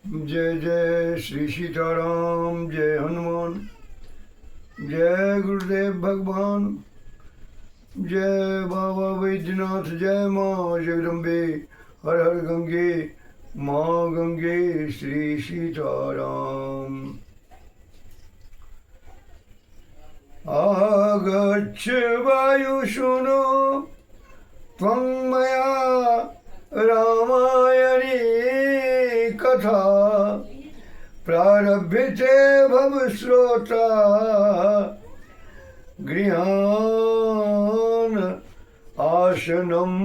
जय जय श्री सीताराम, जय हनुमान, जय गुरुदेव भगवान, जय बाबा वैद्यनाथ, जय माँ जगदम्बे, हर हर गंगे, माँ गंगे, श्री सीताराम। आगच्छ वायुशुनो त्वं मया रामायणी कथा प्रारभ्यते भव श्रोता गृहान आसनम्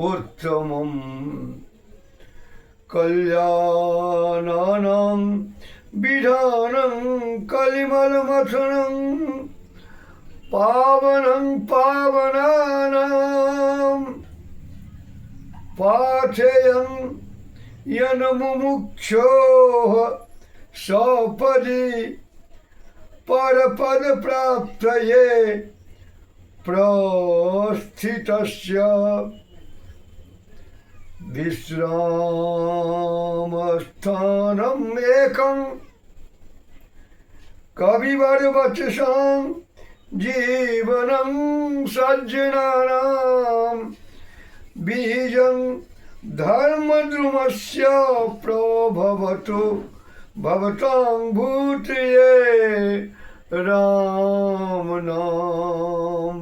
उत्तमम् कल्याणानां विधानं कलिमलमथनं पावनं पावनानां पाथेयं यन मुमुक्षोः सपदि परपद प्राप्तये प्रस्थितस्य विश्रामस्थानम् एकं कविवरवचसां जीवनं सज्जनानां बीजं धर्मद्रुमस्य प्रभवतु भवतां भूतये राम नाम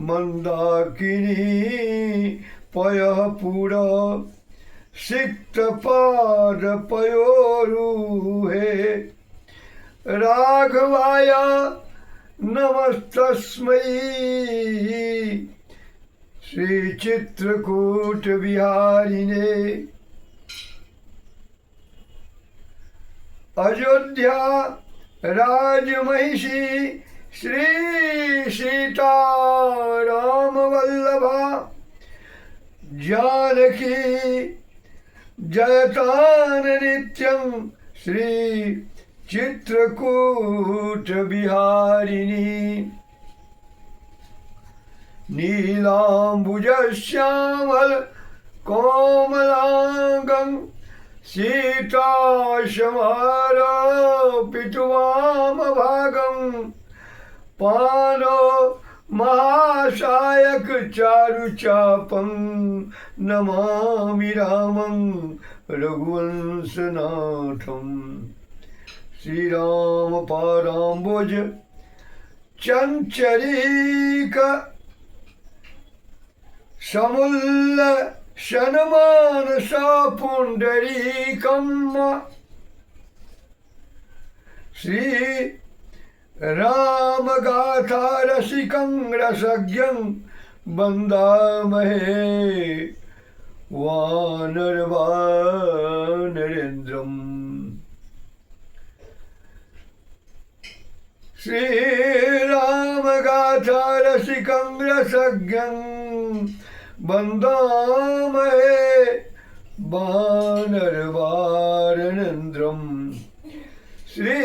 मंदाकिनी पयः पुरा सिक्तपाद पयोरुहे राघवाय नमस्तस्मै श्री चित्रकूट विहारिणे अयोध्या राजमहिषी श्री सीताराम वल्लभा जानकी जयतान नित्यं श्री चित्रकूट विहारिणी नीलाम्बुजश्यामल कोमलांगं सीताशमारोपितवामभागं पानो महासायक चारुचापं नमामि रामं रघुवंशनाथं श्रीराम पादाम्बुज चंचरीक समुल्ल शनमानसा पुंडरीकं श्री राम गाथा रसिकं रसज्ञं वन्दामहे वानरवानरेन्द्रम् श्री राम गाथा रसिकं रसज्ञं वन्दामहे वानरवानरेन्द्रम् श्री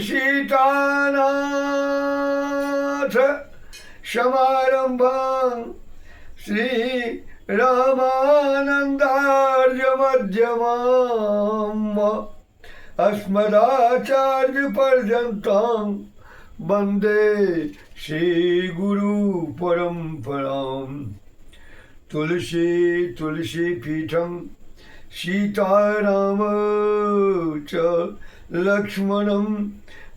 सीतानाथ समारंभां श्री रामानन्दार्य मध्यमाम् अस्मदाचार्य पर्यन्तां वन्दे श्री गुरु परम्पराम् तुलसी तुलसी पीठं सीताराम च लक्ष्मणं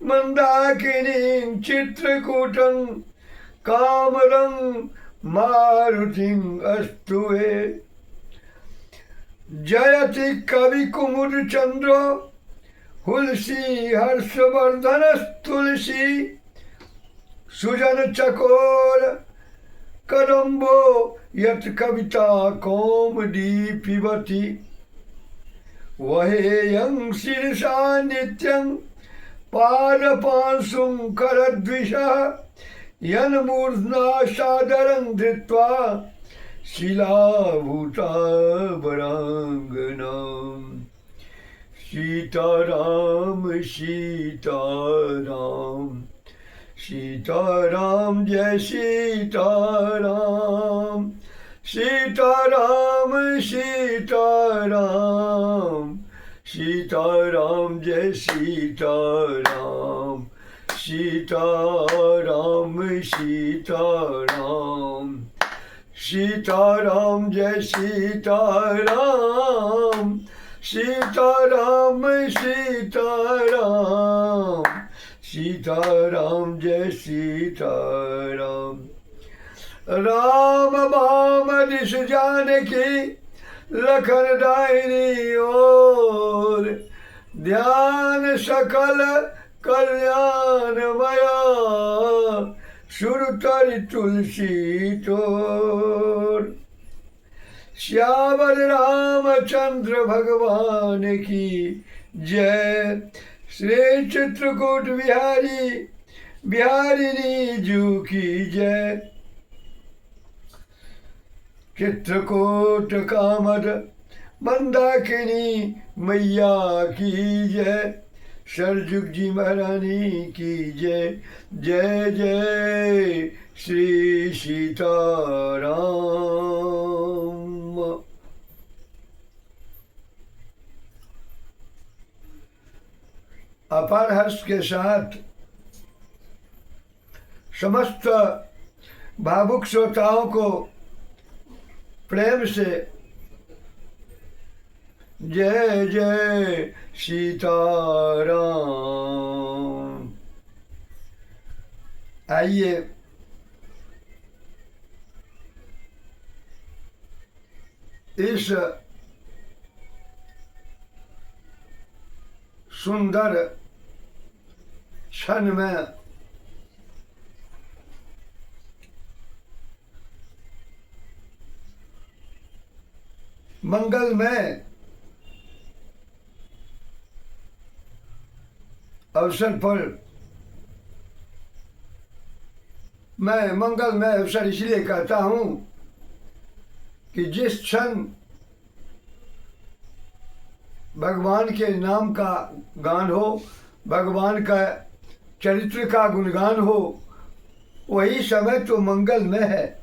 मंदाकिनीं चित्रकूटं कामरं मारुतिं अस्तुवे जयति कवि कुमुद चंद्रो हुलसी हर्षवर्धनस्तुलसी सुजन चकोर कदम्बो यत् कविता कौमुदी पिबति वहेयं शीर्षा नित्यं पादपांसुं करद्विषः यन्मूर्ध्ना सादरं धृत्वा शिलाभूता वरांगनाम् सीताराम सीताराम सीताराम जय सीताराम सीताराम सीताराम सीताराम जय सीताराम, सीताराम सीताराम, सीताराम जय सीताराम, सीताराम सीताराम, सीताराम जय सीताराम। राम बाम दिस जानकी लखन दायनी ओर, ध्यान सकल कल्याणमया, सुरतरि तुलसी तोर। श्यावर रामचंद्र भगवान की जय, श्री चित्रकूट बिहारी बिहारिणी जू की जय। चित्रकूट कामद मंदाकिनी मैया की जय, सरजुग जी महारानी की जय। जय जय श्री सीताराम। अपार हर्ष के साथ समस्त भावुक श्रोताओं को प्रेम से जय जय सीताराम। आइए इस सुंदर क्षण में मंगलमय अवसर पर, मैं मंगलमय अवसर इसलिए कहता हूं कि जिस क्षण भगवान के नाम का गान हो, भगवान का चरित्र का गुणगान हो, वही समय तो मंगलमय है।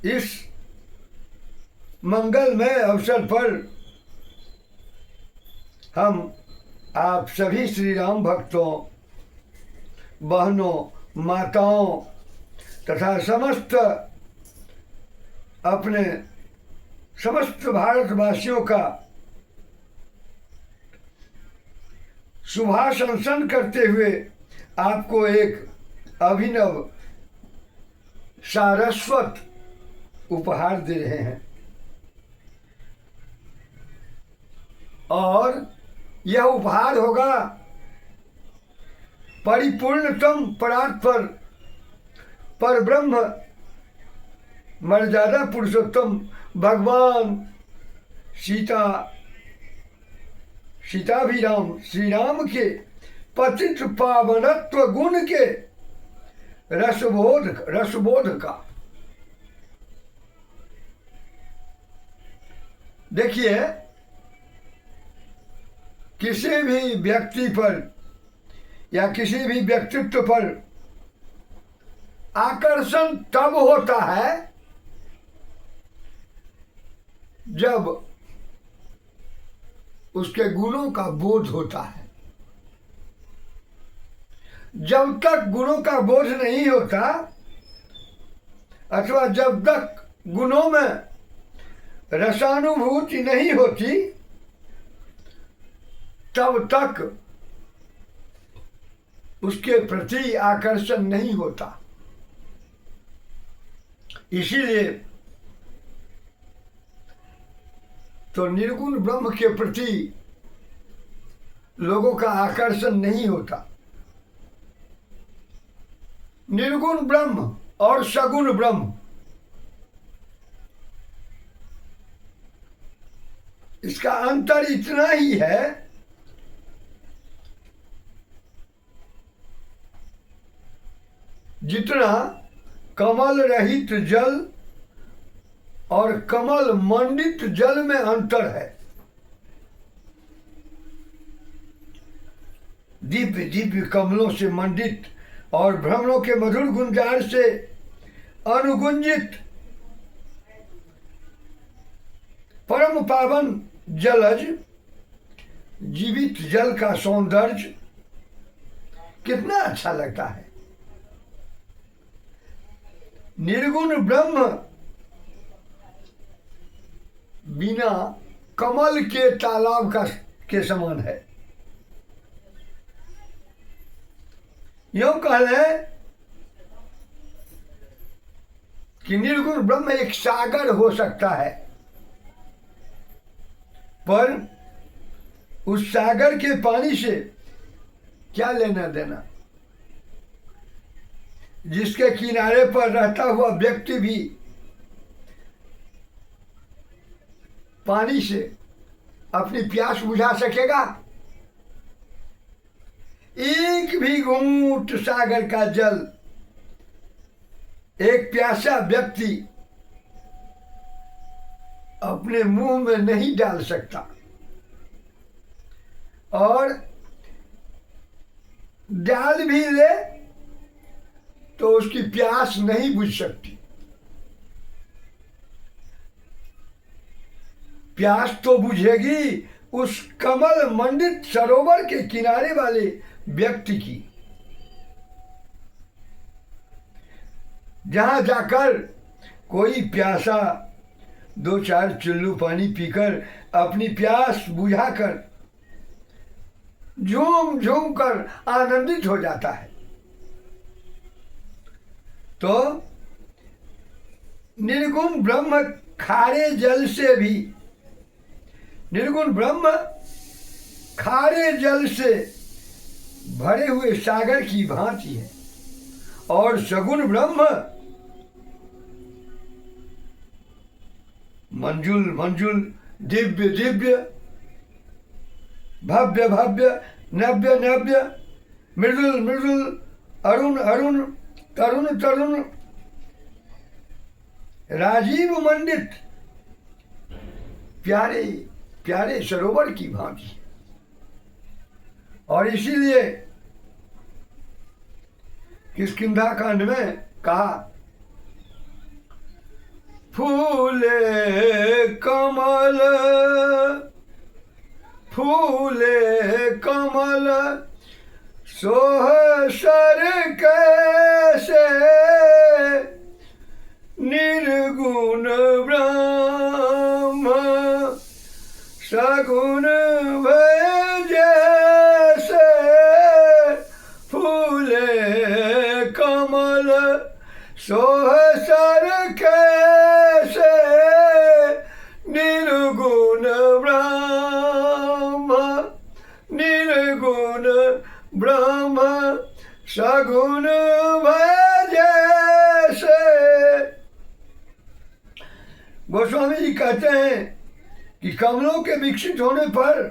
इस मंगलमय अवसर पर हम आप सभी श्री राम भक्तों, बहनों, माताओं तथा समस्त अपने समस्त भारतवासियों का शुभाशंसन करते हुए आपको एक अभिनव सारस्वत उपहार दे रहे हैं। और यह उपहार होगा परिपूर्णतम परात्पर पर ब्रह्म मर्यादा पुरुषोत्तम भगवान सीताभिराम श्री राम के पतित पावनत्व गुण के रसबोध का। देखिए, किसी भी व्यक्ति पर या किसी भी व्यक्तित्व पर आकर्षण तब होता है जब उसके गुणों का बोध होता है। जब तक गुणों का बोध नहीं होता अथवा जब तक गुणों में रसानुभूति नहीं होती, तब तक उसके प्रति आकर्षण नहीं होता। इसीलिए तो निर्गुण ब्रह्म के प्रति लोगों का आकर्षण नहीं होता। निर्गुण ब्रह्म और सगुण ब्रह्म, इसका अंतर इतना ही है जितना कमल रहित जल और कमल मंडित जल में अंतर है। दिव्य दिव्य कमलों से मंडित और भ्रमरों के मधुर गुंजार से अनुगुंजित परम पावन जलज जीवित जल का सौंदर्य कितना अच्छा लगता है। निर्गुण ब्रह्म बिना कमल के तालाब के समान है। यूं कह लें कि निर्गुण ब्रह्म एक सागर हो सकता है, पर उस सागर के पानी से क्या लेना देना। जिसके किनारे पर रहता हुआ व्यक्ति भी पानी से अपनी प्यास बुझा सकेगा? एक भी घूंट सागर का जल एक प्यासा व्यक्ति अपने मुंह में नहीं डाल सकता, और डाल भी ले तो उसकी प्यास नहीं बुझ सकती। प्यास तो बुझेगी उस कमल मंडित सरोवर के किनारे वाले व्यक्ति की, जहां जाकर कोई प्यासा 2-4 चुल्लू पानी पीकर अपनी प्यास बुझाकर झूम झूम कर आनंदित हो जाता है। तो निर्गुण ब्रह्म खारे जल से भी, निर्गुण ब्रह्म खारे जल से भरे हुए सागर की भांति है, और सगुण ब्रह्म मंजुल मंजुल, दिव्य दिव्य, भव्य भव्य, नव्य नव्य, मृदुल मृदुल, अरुण अरुण, तरुण तरुण, राजीव मंडित प्यारे प्यारे सरोवर की भांति। और इसीलिए किष्किंधा कांड में कहा, फूले कमल फूले कमल सोह सर कैसे, निर्गुण ब्रह्म सगुण भय जैसे, फूले कमल सोह सर कैसे, निर्गुण ब्रह्म, निर्गुण ब्रह्म सगुण भय जैसे। गोस्वामी जी कहते हैं कि कमलों के विकसित होने पर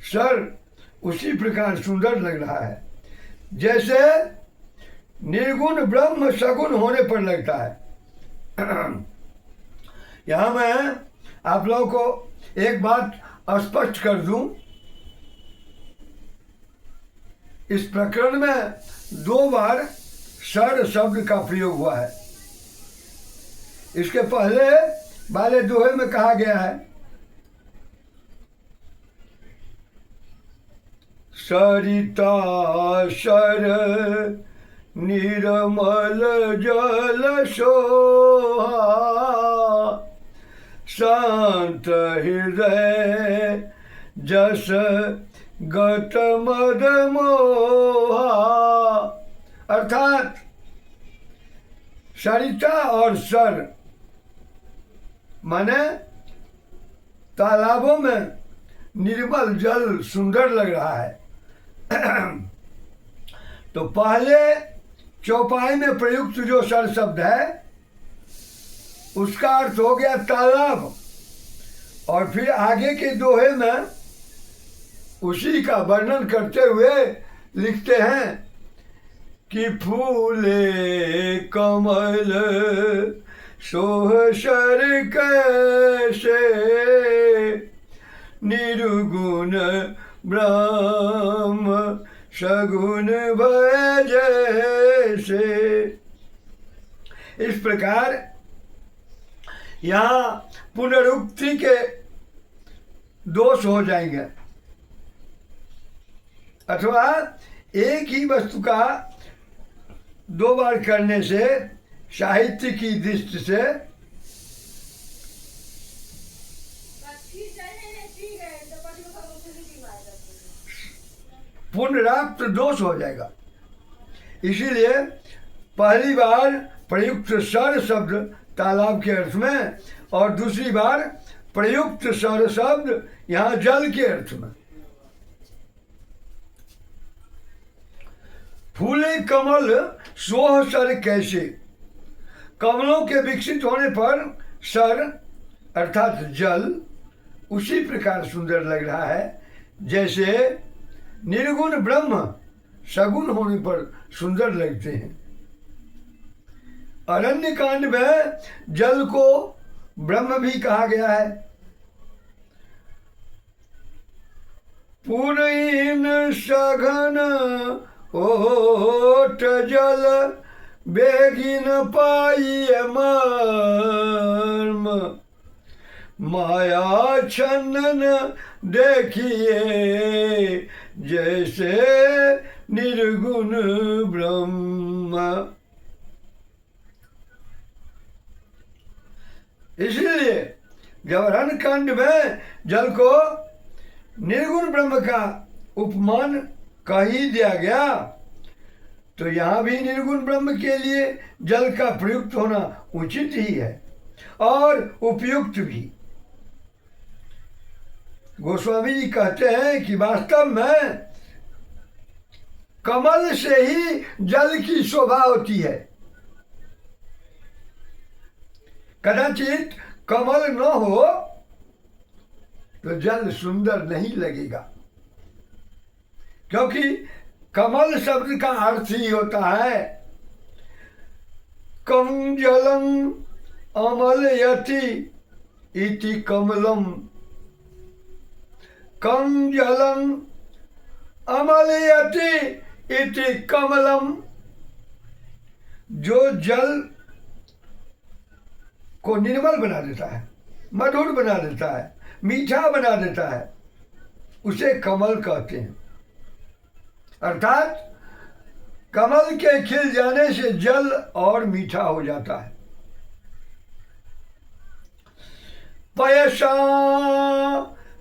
सर उसी प्रकार सुंदर लग रहा है जैसे निर्गुण ब्रह्म सगुण होने पर लगता है। यहां मैं आप लोगों को एक बात स्पष्ट कर दूं, इस प्रकरण में 2 बार सर शब्द का प्रयोग हुआ है। इसके पहले वाले दोहे में कहा गया है, सरिता सर निर्मल जल सोहा, शांत हृदय जस गत मद मोहा। अर्थात सरिता और सर माने तालाबों में निर्मल जल सुंदर लग रहा है। तो पहले चौपाई में प्रयुक्त जो सर शब्द है उसका अर्थ हो गया तालाब, और फिर आगे के दोहे में उसी का वर्णन करते हुए लिखते हैं कि फूले कमल सोह सर कैसे, निर्गुण ब्रह्म सगुण भय जैसे। इस प्रकार यहाँ पुनरुक्ति के दोष हो जाएंगे, अथवा एक ही वस्तु का दो बार करने से साहित्य की दृष्टि से पुनराप्त दोष हो जाएगा। इसीलिए पहली बार प्रयुक्त सर शब्द तालाब के अर्थ में और दूसरी बार प्रयुक्त सर शब्द यहाँ जल के अर्थ में। फूले कमल सोह सर कैसे, कमलों के विकसित होने पर सर अर्थात जल उसी प्रकार सुंदर लग रहा है जैसे निर्गुण ब्रह्म सगुण होने पर सुंदर लगते हैं। अरण्य कांड में जल को ब्रह्म भी कहा गया है। पुरहीन सघन ओट जल बेगिन पाइए मर्म, माया छन्न देखिए जैसे निर्गुण ब्रह्म। इसलिए जब अरण्य कांड में जल को निर्गुण ब्रह्म का उपमान कह ही दिया गया, तो यहाँ भी निर्गुण ब्रह्म के लिए जल का प्रयुक्त होना उचित ही है और उपयुक्त भी। गोस्वामी जी कहते हैं कि वास्तव में कमल से ही जल की शोभा होती है। कदाचित कमल न हो तो जल सुंदर नहीं लगेगा, क्योंकि कमल शब्द का अर्थ ही होता है कम जलम अमलयति इति कमलम। कम जलम अमलयति इति कमलम, जो जल को निर्मल बना देता है, मधुर बना देता है, मीठा बना देता है, उसे कमल कहते हैं। अर्थात कमल के खिल जाने से जल और मीठा हो जाता है। पयसा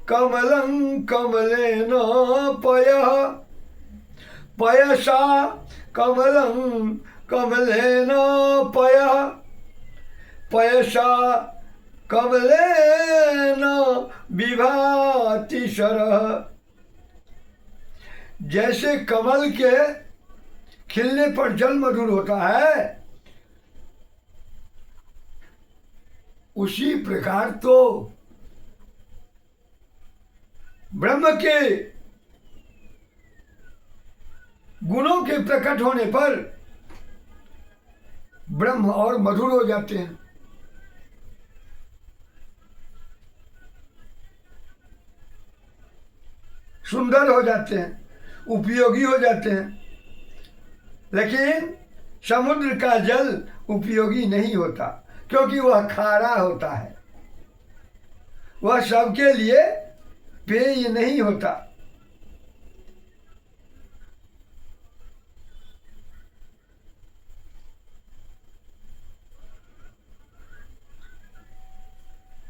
कमलं कमलेन पयः, पयसा कमलं कमलेन पयः, पयसा कमलेन विभाति शरः। जैसे कमल के खिलने पर जल मधुर होता है, उसी प्रकार तो ब्रह्म के गुणों के प्रकट होने पर ब्रह्म और मधुर हो जाते हैं। सुंदर हो जाते हैं, उपयोगी हो जाते हैं। लेकिन समुद्र का जल उपयोगी नहीं होता, क्योंकि वह खारा होता है, वह सबके लिए पेय नहीं होता।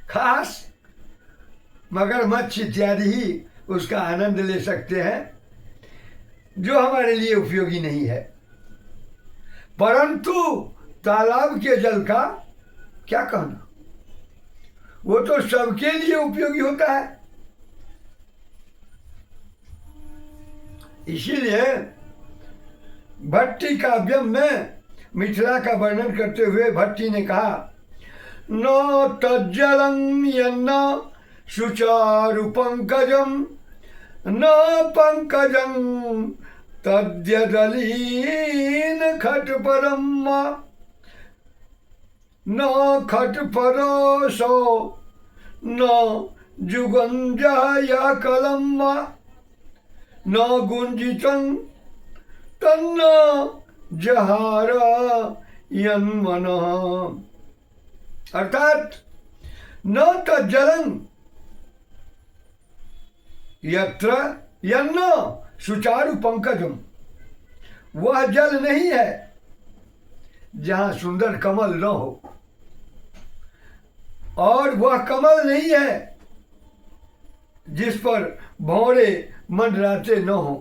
खास मगरमच्छ इत्यादि ही उसका आनंद ले सकते हैं, जो हमारे लिए उपयोगी नहीं है। परंतु तालाब के जल का क्या कहना, वो तो सबके लिए उपयोगी होता है। इसीलिए भट्टी काव्यम में मिथिला का वर्णन करते हुए भट्टी ने कहा, न तज्जलं यन्न सुचारु पंकजम, न पंकजं तद्यदलीन खटपरम, न खटपरसो न जुगंजया कलम, न गुंजितं तन्न जहारा यन्मनः। अर्थात न तज्जलं यत्र यन्न सुचारु पंकजम, वह जल नहीं है जहां सुंदर कमल न हो, और वह कमल नहीं है जिस पर भंवरे मंडराते न हो,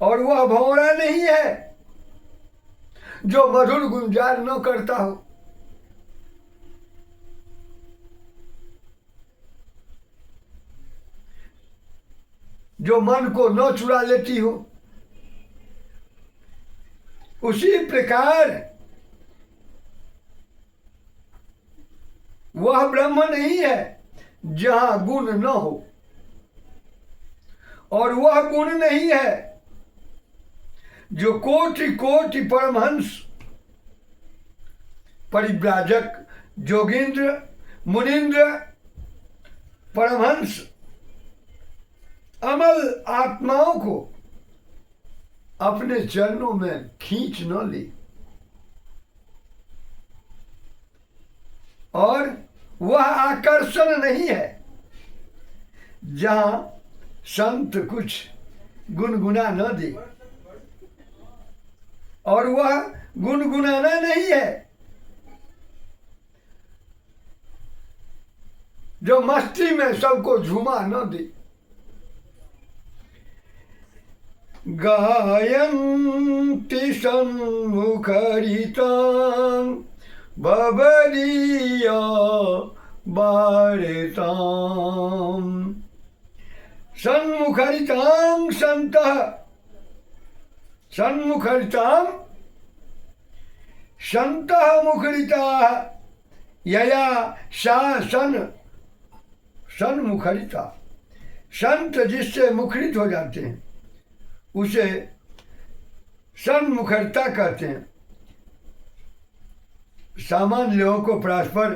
और वह भंवरा नहीं है जो मधुर गुंजार न करता हो। जो मन को न चुरा लेती हो। उसी प्रकार वह ब्रह्म नहीं है जहां गुण न हो, और वह गुण नहीं है जो कोटि कोटि परमहंस, परिव्राजक, जोगींद्र, मुनीन्द्र, परमहंस, अमल आत्माओं को अपने चरणों में खींच न ले, और वह आकर्षण नहीं है जहां संत कुछ गुनगुना न दे, और वह गुनगुनाना नहीं है जो मस्ती में सबको झूमा न दे। गायन्ति सन्मुखरितां बबलीया वारितां, सन्मुखरितां सन्तः, सन्मुखरितां सन्तः मुखरिताः, यया सा सन्मुखरिता, संत जिससे मुखरित हो जाते हैं उसे सन्मुखरता कहते हैं। सामान्य लोगों को परस्पर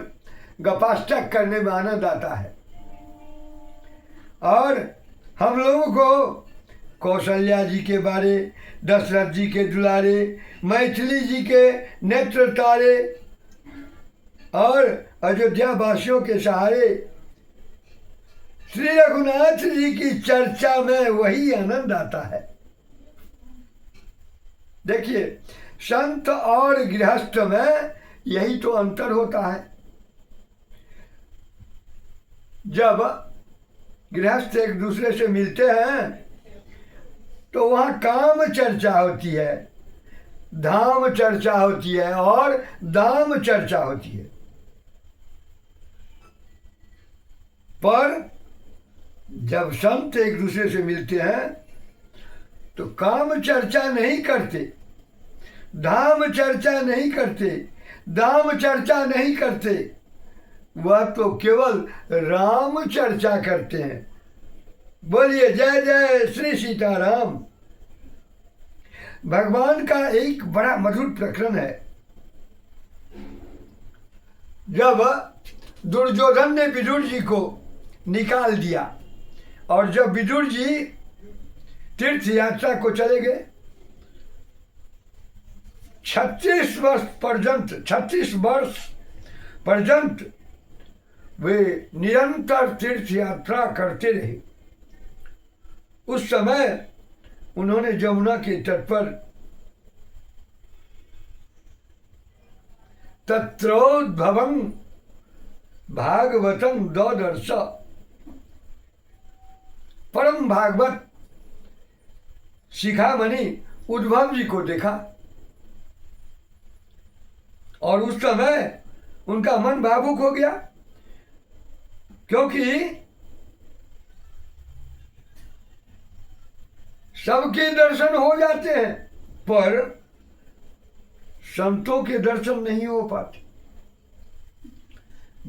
गपाष्टक करने में आनंद आता है, और हम लोगों को कौशल्या जी के बारे, दशरथ जी के दुलारे, मैथिली जी के नेत्र तारे और अयोध्या वासियों के सहारे श्री रघुनाथ जी की चर्चा में वही आनंद आता है। देखिए, संत और गृहस्थ में यही तो अंतर होता है। जब गृहस्थ एक दूसरे से मिलते हैं तो वहाँ काम चर्चा होती है, धाम चर्चा होती है और दाम चर्चा होती है। पर जब संत एक दूसरे से मिलते हैं तो काम चर्चा नहीं करते, धाम चर्चा नहीं करते, दाम चर्चा नहीं करते, वह तो केवल राम चर्चा करते हैं। बोलिए जय जय श्री सीताराम। भगवान का एक बड़ा मधुर प्रकरण है। जब दुर्योधन ने विदुर जी को निकाल दिया और जब विदुर जी तीर्थ यात्रा को चले गए, 36 वर्ष पर्यंत वे निरंतर तीर्थ यात्रा करते रहे। उस समय उन्होंने जमुना के तट पर तत्रोद्भवं भागवतं ददर्श, परम भागवत शिखामणि उद्भव जी को देखा, और उस समय उनका मन भावुक हो गया, क्योंकि सबके दर्शन हो जाते हैं पर संतों के दर्शन नहीं हो पाते।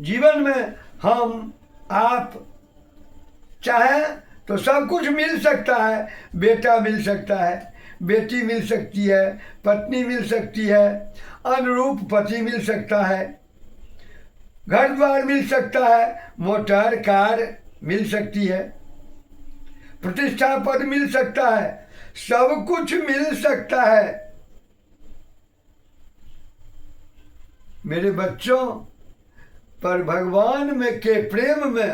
जीवन में हम आप चाहे तो सब कुछ मिल सकता है, बेटा मिल सकता है, बेटी मिल सकती है, पत्नी मिल सकती है, अनुरूप पति मिल सकता है, घर द्वार मिल सकता है, मोटर कार मिल सकती है, प्रतिष्ठा पद मिल सकता है, सब कुछ मिल सकता है। मेरे बच्चों, पर भगवान में के प्रेम में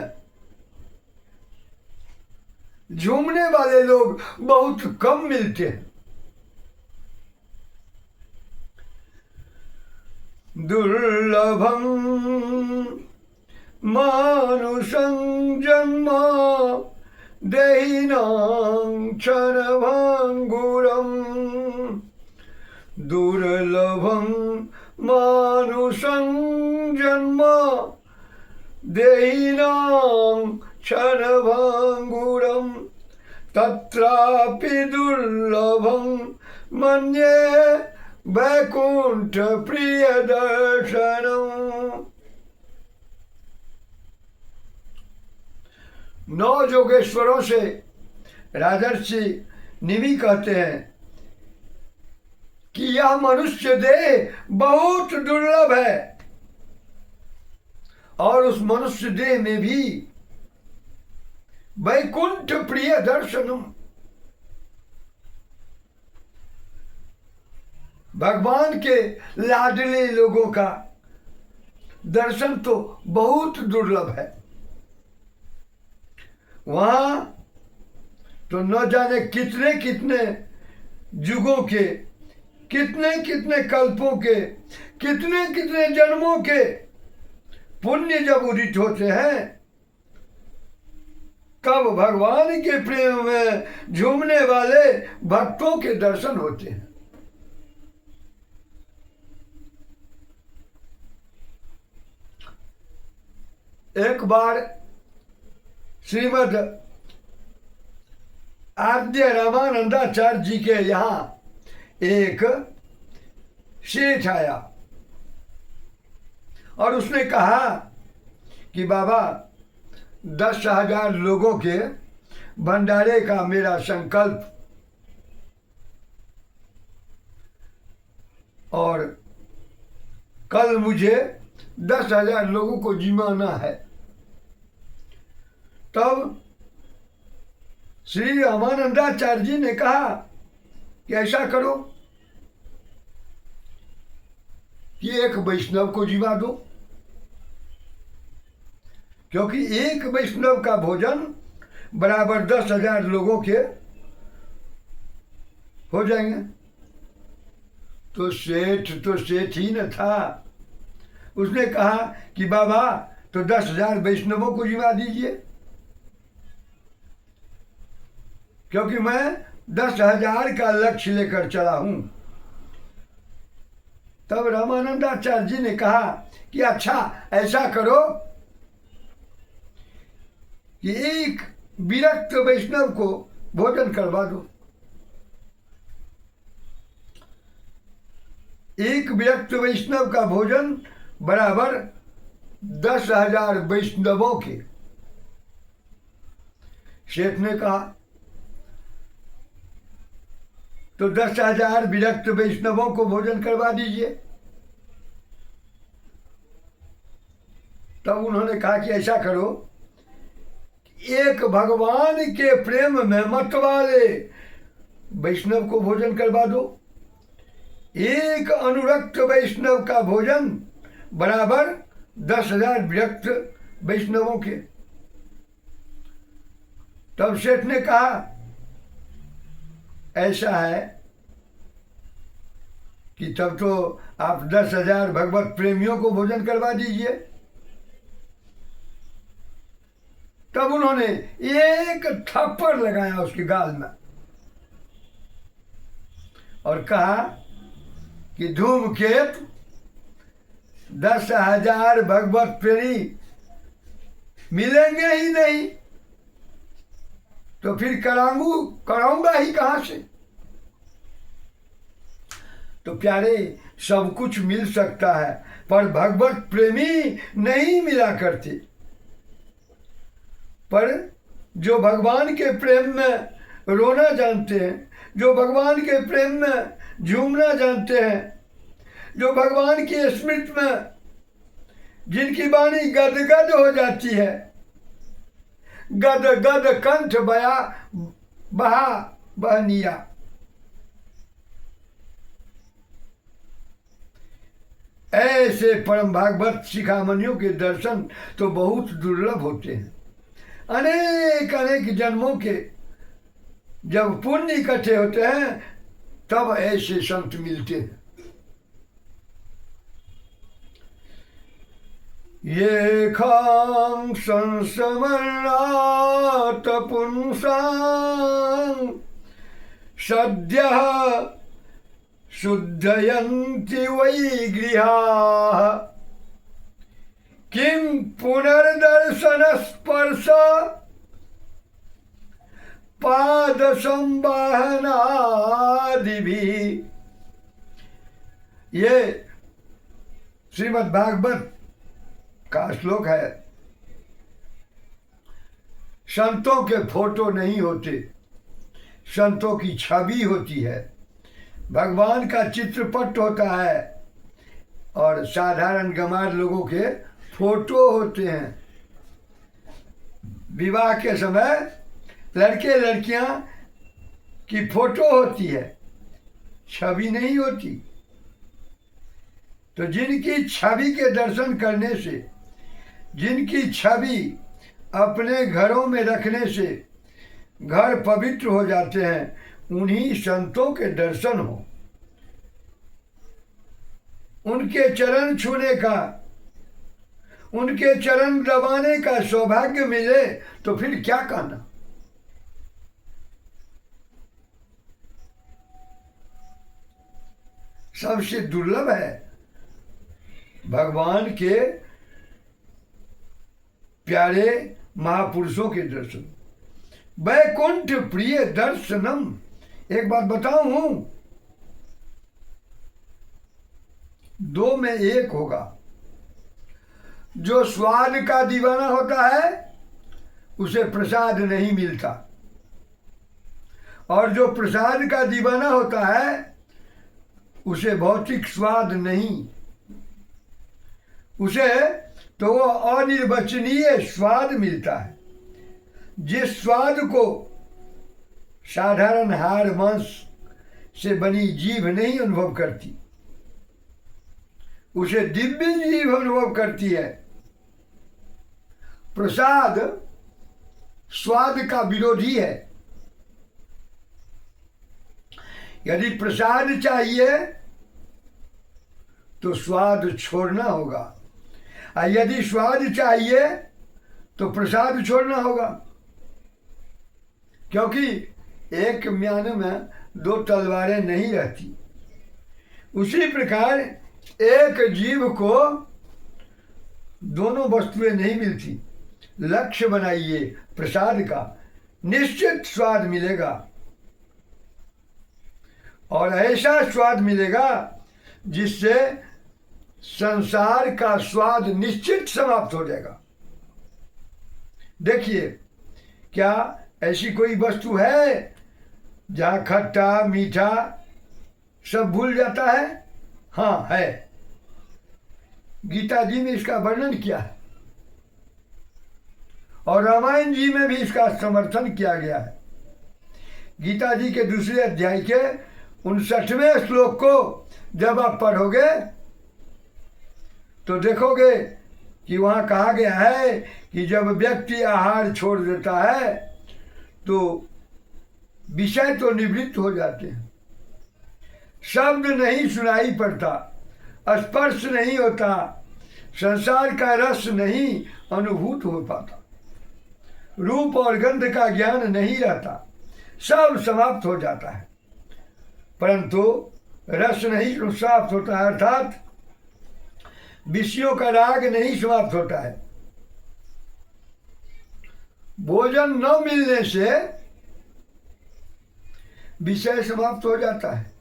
झूमने वाले लोग बहुत कम मिलते हैं। दुर्लभं मानुषं जन्म देहिनां क्षणभंगुरम् दुर्लभं मानुषं जन्म देहिनां क्षणभंगुरम् तत्रापि दुर्लभं मन्ये वैकुंठ प्रिय दर्शनम्। 9 योगेश्वरों से राजर्षि निमि कहते हैं कि यह मनुष्य देह बहुत दुर्लभ है और उस मनुष्य देह में भी वैकुंठ प्रिय दर्शनम, भगवान के लाडले लोगों का दर्शन तो बहुत दुर्लभ है। वहां तो न जाने कितने कितने युगों के, कितने कितने कल्पों के, कितने कितने जन्मों के पुण्य जब उदित होते हैं तब भगवान के प्रेम में झूमने वाले भक्तों के दर्शन होते हैं। एक बार श्रीमद् आद्य रामानंदाचार्य जी के यहाँ एक सेठ आया और उसने कहा कि बाबा 10,000 लोगों के भंडारे का मेरा संकल्प और कल मुझे 10,000 लोगों को जिमाना है। तब श्री रामानंदाचार्य जी ने कहा कि ऐसा करो कि एक वैष्णव को जिमा दो, क्योंकि एक वैष्णव का भोजन बराबर 10,000 लोगों के हो जाएंगे। तो सेठ ही न था, उसने कहा कि बाबा तो 10,000 वैष्णवों को जिमा दीजिए, क्योंकि मैं 10,000 का लक्ष्य लेकर चला हूं। तब रामानंदाचार्य जी ने कहा कि अच्छा ऐसा करो कि एक विरक्त वैष्णव को भोजन करवा दो। एक विरक्त वैष्णव का भोजन बराबर 10,000 वैष्णवों के। शेठ ने कहा तो 10,000 विरक्त वैष्णवों को भोजन करवा दीजिए। तब उन्होंने कहा कि ऐसा करो, एक भगवान के प्रेम में मत वाले वैष्णव को भोजन करवा दो। एक अनुरक्त वैष्णव का भोजन बराबर 10,000 विरक्त वैष्णवों के। तब सेठ ने कहा ऐसा है कि तब तो आप 10,000 भगवत प्रेमियों को भोजन करवा दीजिए। तब उन्होंने एक थप्पड़ लगाया उसके गाल में और कहा कि धूमकेतु 10,000 भगवत प्रेमी मिलेंगे ही नहीं तो फिर कराऊंगा ही कहां से। तो प्यारे, सब कुछ मिल सकता है पर भगवत प्रेमी नहीं मिला करते। पर जो भगवान के प्रेम में रोना जानते हैं, जो भगवान के प्रेम में झूमना जानते हैं, जो भगवान की स्मृति में जिनकी वाणी गदगद हो जाती है, गद गद कंठ बहा बहनिया, ऐसे परम भागवत शिखामणियों के दर्शन तो बहुत दुर्लभ होते हैं। अनेक अनेक जन्मों के जब पुण्य इकट्ठे होते हैं तब ऐसे संत मिलते हैं। ये खां संसमन्नात पुंसां सद्यः शुद्धयन्ति वै गृहाः किं पुनर्दर्शन स्पर्श पाद संवाहनादिभिः। ये श्रीमद् भागवत का श्लोक है। संतों के फोटो नहीं होते, संतों की छवि होती है, भगवान का चित्रपट होता है और साधारण गंवार लोगों के फोटो होते हैं। विवाह के समय लड़के लड़कियां की फोटो होती है, छवि नहीं होती। तो जिनकी छवि के दर्शन करने से, जिनकी छवि अपने घरों में रखने से घर पवित्र हो जाते हैं, उन्हीं संतों के दर्शन हो, उनके चरण छूने का, उनके चरण दबाने का सौभाग्य मिले तो फिर क्या कहना। सबसे दुर्लभ है भगवान के प्यारे महापुरुषों के दर्शन। वैकुंठ प्रिय दर्शनम। एक बात बताऊं, दो में एक होगा। जो स्वाद का दीवाना होता है उसे प्रसाद नहीं मिलता, और जो प्रसाद का दीवाना होता है उसे भौतिक स्वाद नहीं, उसे तो वो अनिर्वचनीय स्वाद मिलता है। जिस स्वाद को साधारण हाड़ मांस से बनी जीभ नहीं अनुभव करती, उसे दिव्य जीभ अनुभव करती है। प्रसाद स्वाद का विरोधी है। यदि प्रसाद चाहिए तो स्वाद छोड़ना होगा, और यदि स्वाद चाहिए तो प्रसाद छोड़ना होगा। क्योंकि एक म्यान में दो तलवारें नहीं रहती। उसी प्रकार एक जीव को दोनों वस्तुएं नहीं मिलती। लक्ष्य बनाइए प्रसाद का, निश्चित स्वाद मिलेगा, और ऐसा स्वाद मिलेगा जिससे संसार का स्वाद निश्चित समाप्त हो जाएगा। देखिए, क्या ऐसी कोई वस्तु है जहाँ खट्टा मीठा सब भूल जाता है? हाँ है। गीता जी में इसका वर्णन किया है, और रामायण जी में भी इसका समर्थन किया गया है। गीता जी के दूसरे अध्याय के 59वें श्लोक को जब आप पढ़ोगे तो देखोगे कि वहाँ कहा गया है कि जब व्यक्ति आहार छोड़ देता है तो विषय तो निवृत्त हो जाते हैं, शब्द नहीं सुनाई पड़ता, स्पर्श नहीं होता, संसार का रस नहीं अनुभूत हो पाता, रूप और गंध का ज्ञान नहीं रहता, सब समाप्त हो जाता है। परंतु रस नहीं समाप्त होता है, अर्थात विषयों का राग नहीं समाप्त होता है। भोजन न मिलने से विषय समाप्त हो जाता है,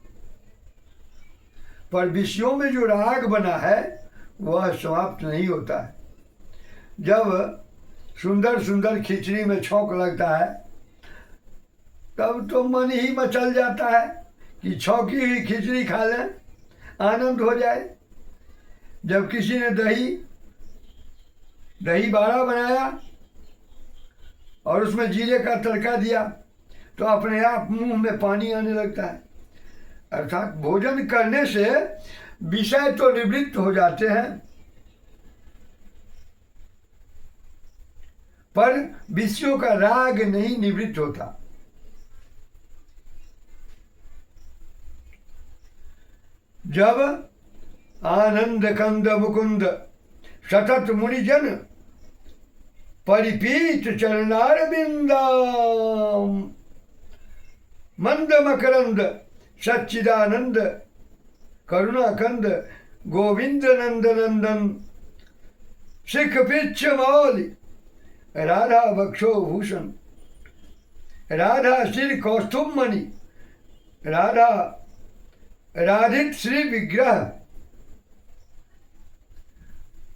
पर विषयों में जो राग बना है वह समाप्त नहीं होता है। जब सुंदर सुंदर खिचड़ी में छौंक लगता है तब तो मन ही मचल जाता है कि छौंकी हुई खिचड़ी खा लें, आनंद हो जाए। जब किसी ने दही बाड़ा बनाया और उसमें जीरे का तड़का दिया तो अपने आप मुंह में पानी आने लगता है। अर्थात भोजन करने से विषय तो निवृत्त हो जाते हैं, पर विषयों का राग नहीं निवृत्त होता। जब आनंद कंद मुकुंद सतत मुनिजन परिपीत चरणारविंदाम मंद मकरंद सच्चिदानंद करुणाकंद गोविंद नंद नंदन सिख पिच्छ मौलि राधा बक्षो भूषण राधा श्री कौस्तुभ मणि राधा राधित श्री विग्रह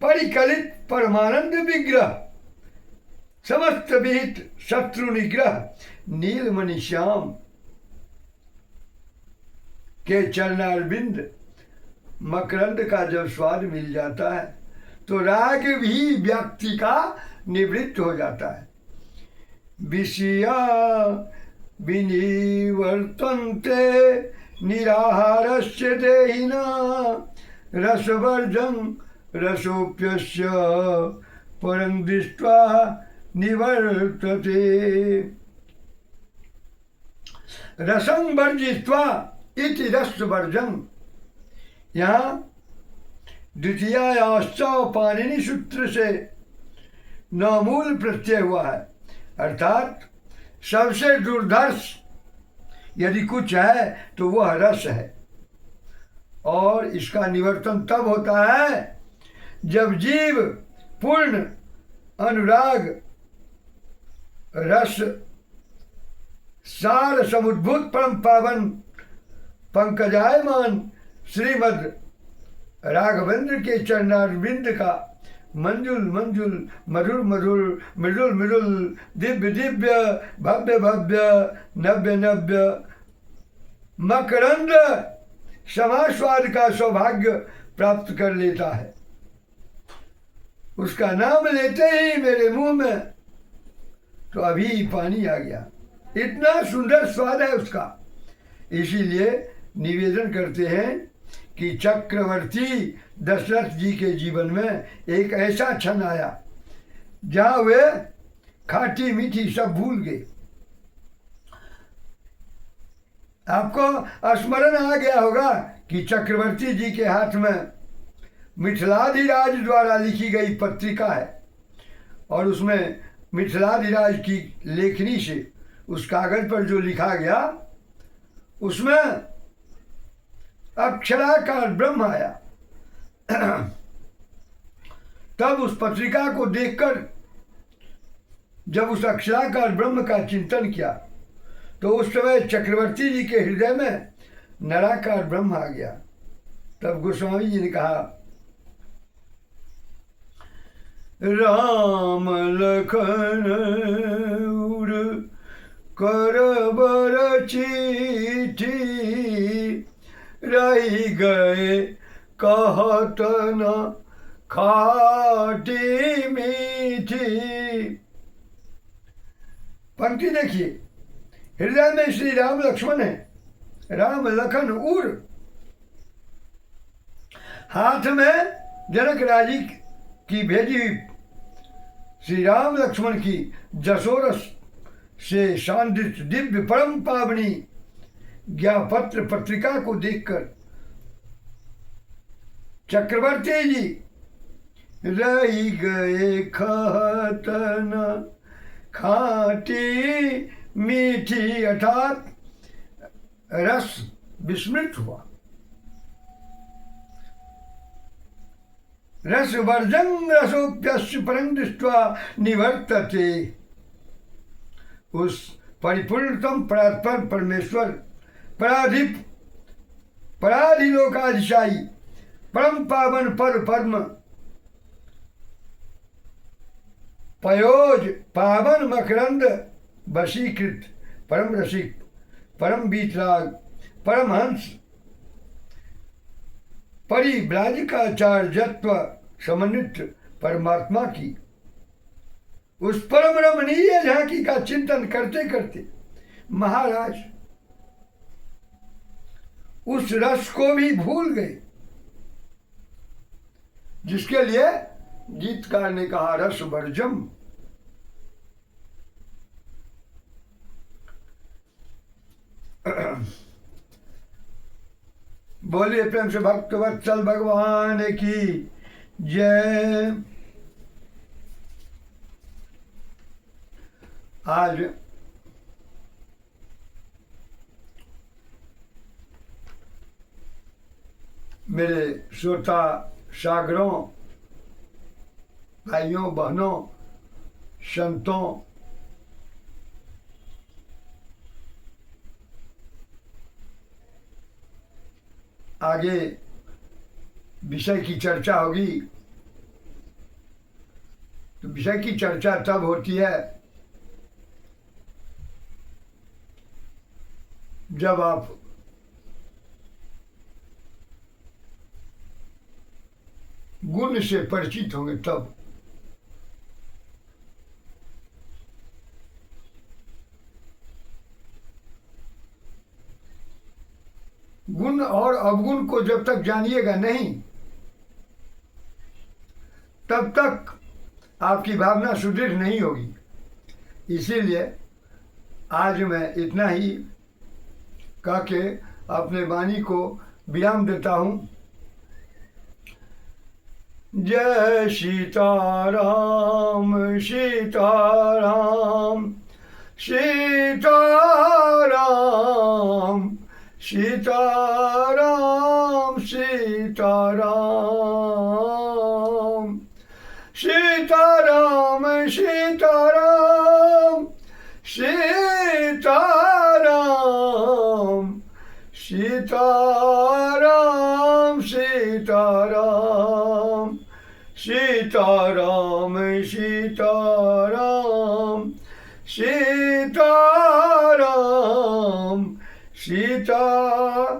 परिकलित परमानंद विग्रह समस्त विहित शत्रु निग्रह नीलमणि श्याम के चरणारविंद मकरंद का जब स्वाद मिल जाता है तो राग भी व्यक्ति का निवृत्त हो जाता है। विषया विनिवर्तन्ते निराहारस्य देहिना रसवर्जं रसोप्यस्य परं दृष्ट्वा निवर्तते। रसं वर्जित्वा इति रसवर्जं। यहाँ द्वितीयायाश्च पाणिनि सूत्र से नमूल प्रत्यय हुआ है, अर्थात सबसे दुर्धर्ष यदि कुछ है तो वह रस है, और इसका निवर्तन तब होता है जब जीव पूर्ण अनुराग रस सार समुद्भूत परम पावन पंकजायमान श्रीमद राघवेंद्र के चरणारविंद का मंजुल मंजुल मधुर मधुर मृदुल मृदुल दिव्य दिव्य भव्य भव्य नव्य नव्य मकरंद समास्वाद का सौभाग्य प्राप्त कर लेता है। उसका नाम लेते ही मेरे मुंह में तो अभी पानी आ गया, इतना सुंदर स्वाद है उसका। इसीलिए निवेदन करते हैं कि चक्रवर्ती दशरथ जी के जीवन में एक ऐसा क्षण आया जहां वे खाटी मीठी सब भूल गए। आपको स्मरण आ गया होगा कि चक्रवर्ती जी के हाथ में मिथिलाधिराज द्वारा लिखी गई पत्रिका है, और उसमें मिथिलाधिराज की लेखनी से उस कागज पर जो लिखा गया उसमें अक्षराकार ब्रह्म आया। तब उस पत्रिका को देखकर जब उस अक्षराकार ब्रह्म का चिंतन किया तो उस समय चक्रवर्ती जी के हृदय में नराकार ब्रह्म आ गया। तब गोस्वामी जी ने कहा, राम लखन उर करबर चिट्ठी रही गए कहत न खाटी मीठी। पंक्ति देखिए, हृदय में श्री राम लक्ष्मण है, राम लखन उर, हाथ में जनक राजी की भेजी हुई श्री राम लक्ष्मण की जसोरस से शांदित दिव्य परम पावनी ज्ञापत्र पत्रिका को देखकर चक्रवर्ती जी रही गए खतन खाटी मीठी, अर्थात रस विस्मृत हुआ। रस वर्जन रसोप्यस्य परं दृष्ट्वा निवर्तते। उस परिपूर्णतम परात्पर परमेश्वर पराधिलोकाधिशायी परम पावन पर परम पयोज पावन मकरंद वशीकृत परम रसिक परम बीतराग परमहंस परिव्राजकाचार्यत्व समन्वित परमात्मा की उस परम रमणीय झांकी का चिंतन करते करते महाराज उस रस को भी भूल गए। जिसके लिए गीतकार ने कहा रस वर्जम। बोलिए प्रेम से भक्तवत्सल भगवान की जय। आज मेरे श्रोता सागरों, भाइयों बहनों, संतों, आगे विषय की चर्चा होगी। तो विषय की चर्चा तब होती है जब आप गुण से परिचित होंगे तब। गुण और अवगुण को जब तक जानिएगा नहीं तब तक आपकी भावना सुदृढ़ नहीं होगी। इसीलिए आज मैं इतना ही कह के अपने वाणी को विराम देता हूँ। जय सीताराम सीताराम सीताराम सीताराम सीताराम सीताराम सीताराम सीताराम सीताराम सीताराम सीताराम सीताराम सीताराम सीताराम